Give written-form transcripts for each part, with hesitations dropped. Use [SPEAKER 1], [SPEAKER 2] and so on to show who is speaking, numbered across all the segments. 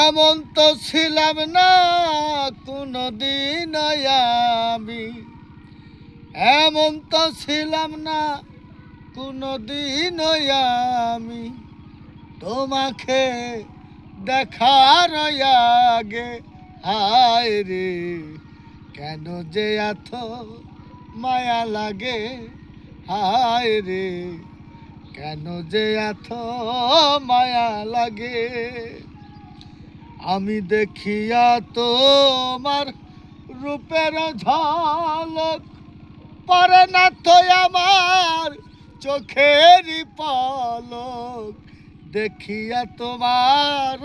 [SPEAKER 1] এমন তো ছিলাম না কোনদিন আমি, এমন তো ছিলাম না কোনদিন আমি, তোমাকে দেখার আগে। হায় রে, কেন যে এত মায়া লাগে। হায় রে, কেন যে এত মায়া লাগে। আমি দেখিয়া তোমার রূপের ঝলক, পরে না তো আমার চোখেরই পলক। দেখিয়া তোমার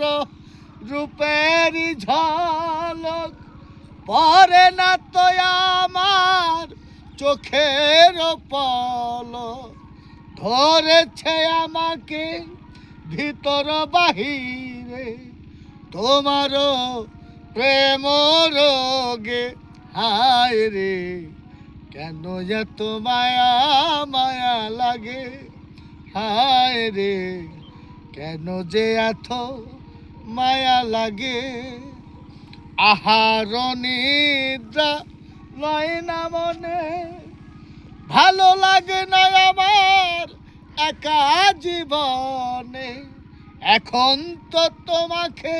[SPEAKER 1] রূপেরই ঝলক, পরে না তো আমার চোখের পলক। ধরেছে আমাকে ভিতর বাহিরে তোমারও প্রেম রোগে। হায় রে, কেন এত মায়া মায়া লাগে। হায় রে, কেন যে এত মায়া লাগে। আহার নিদ্রা লয় না মনে, ভালো লাগে না আমার একা জীবনে। এখন তো তোমাকে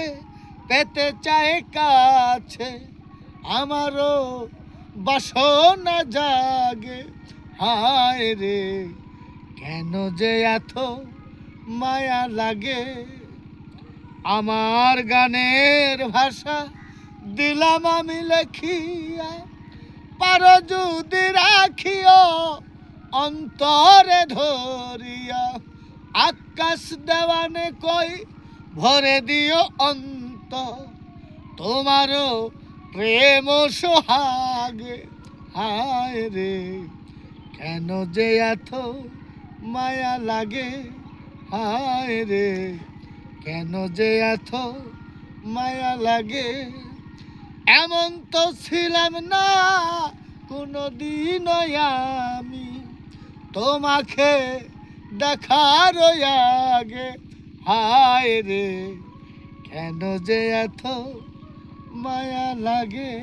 [SPEAKER 1] পেতে চাই কাছে, আমারও বাসনা জাগে। হায় রে, কেন যে এত মায়া লাগে। আমার গানের ভাষা দিলাম আমি লেখিয়া, পারো যদি রাখিও অন্তরে ধরিয়া। আকাশ দেওয়ানে কই ভরে দিও অন্ত, তোমারও প্রেম সোহাগে। হায় রে, কেন যে এত মায়া লাগে। হায় রে, কেন যে এত মায়া লাগে। এমন তো ছিলাম না কোনদিন আমি, তোমাকে দেখার আগে। হায় রে, কেন যে এত মায়া লাগে।